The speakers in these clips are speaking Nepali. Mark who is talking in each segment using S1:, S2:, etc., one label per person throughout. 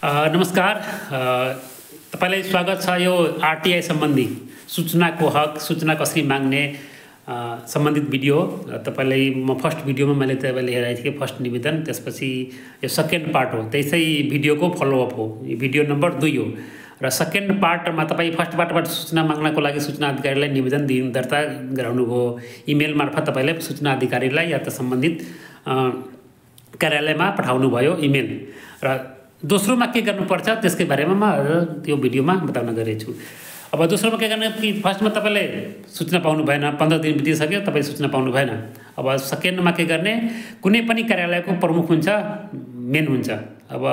S1: नमस्कार। तपाईलाई स्वागत छ यो आरटीआई सम्बन्धी सूचनाको हक, सूचना कसरी माग्ने सम्बन्धित भिडियो। तपाईलाई म फर्स्ट भिडियोमा मैले तपाईलाई हेराएको थिएँ फर्स्ट निवेदन, त्यसपछि यो सेकेन्ड पार्ट हो, त्यसै भिडियोको फलोअप हो। यो भिडियो नम्बर 2 हो र सेकेन्ड पार्टमा तपाईँ फर्स्ट पार्टबाट सूचना माग्नको लागि सूचना अधिकारीलाई निवेदन दर्ता गराउनु भयो। इमेल मार्फत तपाईले सूचना अधिकारीलाई या त सम्बन्धित कार्यालयमा पठाउनु भयो इमेल। र दोस्रोमा के गर्नुपर्छ त्यसकै बारेमा म त्यो भिडियोमा बताउन गएको छु। अब दोस्रोमा के गर्ने कि फर्स्टमा तपाईले सूचना पाउनु भएन, 15 दिन बितिसक्यो तपाईले सूचना पाउनु भएन। अब सेकेन्डमा के गर्ने, कुनै पनि कार्यालयको प्रमुख हुन्छ, मेन हुन्छ। अब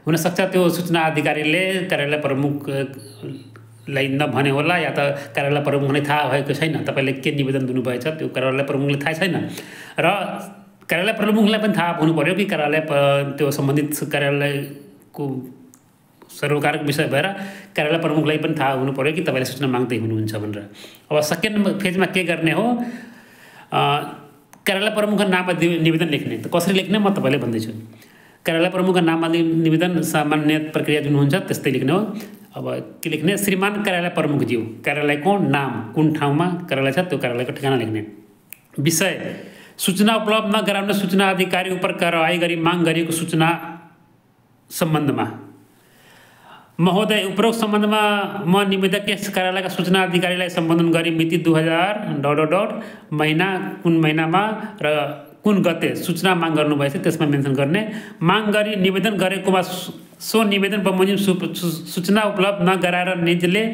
S1: हुन सक्छ त्यो सूचना अधिकारीले कार्यालय प्रमुखलाई नभने होला या त कार्यालय प्रमुखलाई थाहा भएको छैन तपाईले के निवेदन दिनुभएछ, त्यो कार्यालय प्रमुखले थाहा छैन र कार्यालय प्रमुखलाई पनि थाहा हुनु पर्यो कि कार्यालय त्यो सम्बन्धित कार्यालयको सर्वकारक विषय भएर कार्यालय प्रमुखलाई पनि थाहा हुनु पर्यो कि तपाईले सूचना माग्दै हुनुहुन्छ भनेर। अब सेकेन्ड फेजमा के गर्ने हो, कार्यालय प्रमुखको नाममा निवेदन लेख्ने। त कसरी लेख्ने म तपाईलाई भन्दैछु। कार्यालय प्रमुखको नाममा निवेदन सामान्य प्रक्रिया जुन हुन्छ त्यस्तै लेख्ने हो। अब के लेख्ने, श्रीमान कार्यालय प्रमुखज्यू, कार्यालयको नाम, कुन ठाउँमा कार्यालय छ त्यो कार्यालयको ठेगाना लेख्ने। विषय, सूचना उपलब्ध नगराउने सूचना अधिकारी उपर कारबाही गरी माग गरिएको सूचना सम्बन्धमा। महोदय, उपरोक्त सम्बन्धमा म निवेदक कार्यालयका सूचना अधिकारीलाई सम्बोधन गरी मिति 2000 महिना कुन महिनामा र कुन गते सूचना माग गर्नुभएछ त्यसमा मेन्सन गर्ने। माग गरी निवेदन गरेकोमा सो निवेदन बमोजिम सूचना उपलब्ध नगराएर निजले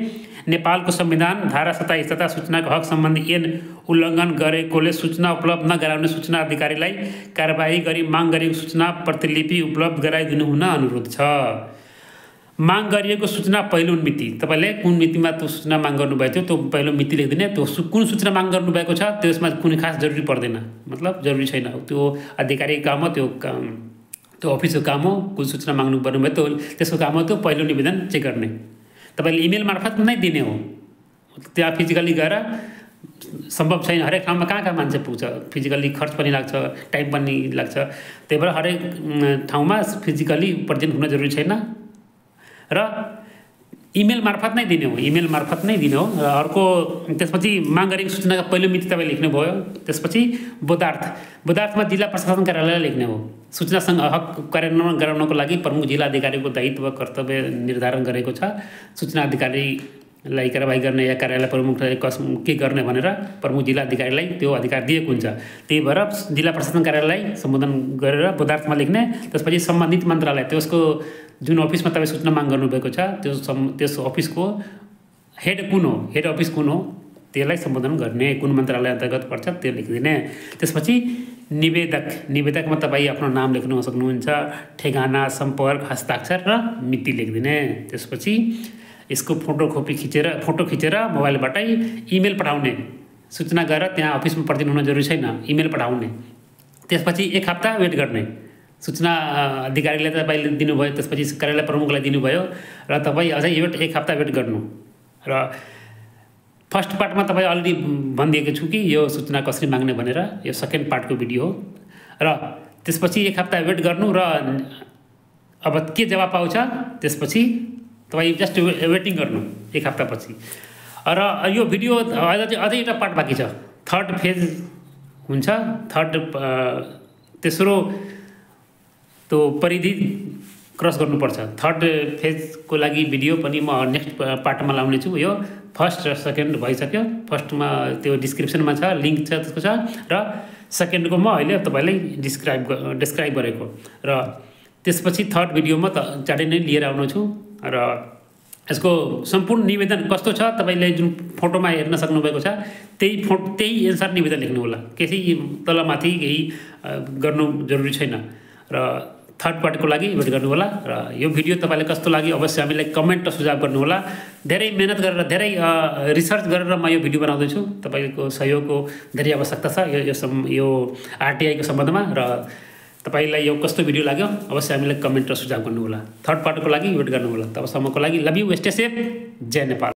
S1: नेपालको संविधान धारा 27 तथा सूचनाको हक सम्बन्धी ऐन उल्लङ्घन गरेकोले सूचना उपलब्ध नगराउने सूचना अधिकारीलाई कारबाही गरी माग गरिएको सूचना प्रतिलिपि उपलब्ध गराइदिनु हुन अनुरोध छ। माग गरिएको सूचना पहिलो मिति, तपाईले कुन मितिमा त्यो सूचना माग गर्नुभएको थियो त्यो पहिलो मिति लेखिदिने। त्यो कुन सूचना माग गर्नुभएको छ त्यसमा कुनै खास जरुरी पर्दैन, मतलब जरुरी छैन, त्यो अधिकारीको काम हो, त्यो अफिसको काम हो। कुन सूचना माग्नु पर्नुभयो त्यो त्यसको काम हो, त्यो पहिलो निवेदन चेक गर्ने। तपाईले इमेल मार्फत नै दिने हो, त्यहाँ फिजिकली गएर सम्भव छैन। हरेक ठाउँमा कहाँ मान्छे पुग्छ, फिजिकली खर्च पनि लाग्छ, टाइम पनि लाग्छ। त्यही भएर हरेक ठाउँमा फिजिकली प्रेजेन्ट हुन जरुरी छैन र इमेल मार्फत नै दिने हो, इमेल मार्फत नै दिने हो। र अर्को त्यसपछि माग गरेको सूचनाका पहिलो मिति तपाईले लेख्नु भयो। त्यसपछि बोधार्थमा जिल्ला प्रशासन कार्यालय लेख्ने हो। सूचनासँग हक कार्यान्वयन गराउनको लागि प्रमुख जिल्ला अधिकारीको दायित्व कर्तव्य निर्धारण गरेको छ। सूचना अधिकारीलाई कारबाही गर्ने या कार्यालय प्रमुखलाई के गर्ने भनेर प्रमुख जिल्ला अधिकारीलाई त्यो अधिकार दिएको हुन्छ। त्यही भएर जिल्ला प्रशासन कार्यालयलाई सम्बोधन गरेर बोधार्थमा लेख्ने। त्यसपछि सम्बन्धित मन्त्रालय, त्यसको जुन अफिसमा तपाईँ सूचना माग गर्नुभएको छ त्यस अफिसको हेड कुन हो, हेड अफिस कुन हो त्यसलाई सम्बोधन गर्ने, कुन मन्त्रालय अन्तर्गत पर्छ त्यो लेखिदिने। त्यसपछि निवेदकमा तपाईँ आफ्नो नाम लेख्न सक्नुहुन्छ, ठेगाना, सम्पर्क, हस्ताक्षर र मिति लेखिदिने। त्यसपछि यसको फोटो खिचेर मोबाइलबाटै इमेल पठाउने। सूचना गएर त्यहाँ अफिसमा प्रेजेन्ट हुन जरुरी छैन, इमेल पठाउने। त्यसपछि 1 हप्ता वेट गर्ने। सूचना अधिकारीले तपाईले दिनुभयो, त्यसपछि कार्यालय प्रमुखलाई दिनुभयो र तपाईँ अझै 1 हप्ता वेट गर्नु। र फर्स्ट पार्टमा तपाईँ अलरेडी भनिदिएको छु कि यो सूचना कसरी माग्ने भनेर, यो सेकेन्ड पार्टको भिडियो हो। र त्यसपछि 1 हप्ता वेट गर्नु र अब के जवाब आउँछ त्यसपछि तपाईँ जस्ट वेटिङ गर्नु 1 हप्तापछि। र यो भिडियो अझै एउटा पार्ट बाँकी छ, थर्ड फेज हुन्छ। तेस्रो त्यो परिधि क्रस गर्नुपर्छ। थर्ड फेजको लागि भिडियो पनि म नेक्स्ट पार्टमा लाउने छु। यो फर्स्ट र सेकेन्ड भइसक्यो। फर्स्टमा त्यो डिस्क्रिप्सनमा छ, लिङ्क छ त्यसको छ, र सेकेन्डको म अहिले तपाईलाई डिस्क्राइब गरेको। र त्यसपछि थर्ड भिडियोमा त चाँडै नै लिएर आउनु छु। र यसको सम्पूर्ण निवेदन कस्तो छ तपाईले जुन फोटोमा हेर्न सक्नुभएको छ त्यही अनुसार निवेदन लेख्नु होला, केही तलमाथि केही गर्नु जरुरी छैन। र थर्ड पार्टको लागि वेट गर्नु होला। र यो भिडियो तपाईलाई कस्तो लाग्यो अवश्य हामीलाई कमेन्ट र सुझाव गर्नु होला। धेरै मेहनत गरेर, धेरै रिसर्च गरेर म यो भिडियो बनाउँदैछु। तपाईको सहयोगको धेरै आवश्यकता छ यो आरटीआईको सम्बन्धमा। र तपाईलाई यो कस्तो भिडियो लाग्यो अवश्य हामीलाई कमेन्ट र सुझाव गर्नु होला। थर्ड पार्टको लागि वेट गर्नु होला। तबसम्मको लागि लभ यू, स्टे सेफ, जय नेपाल।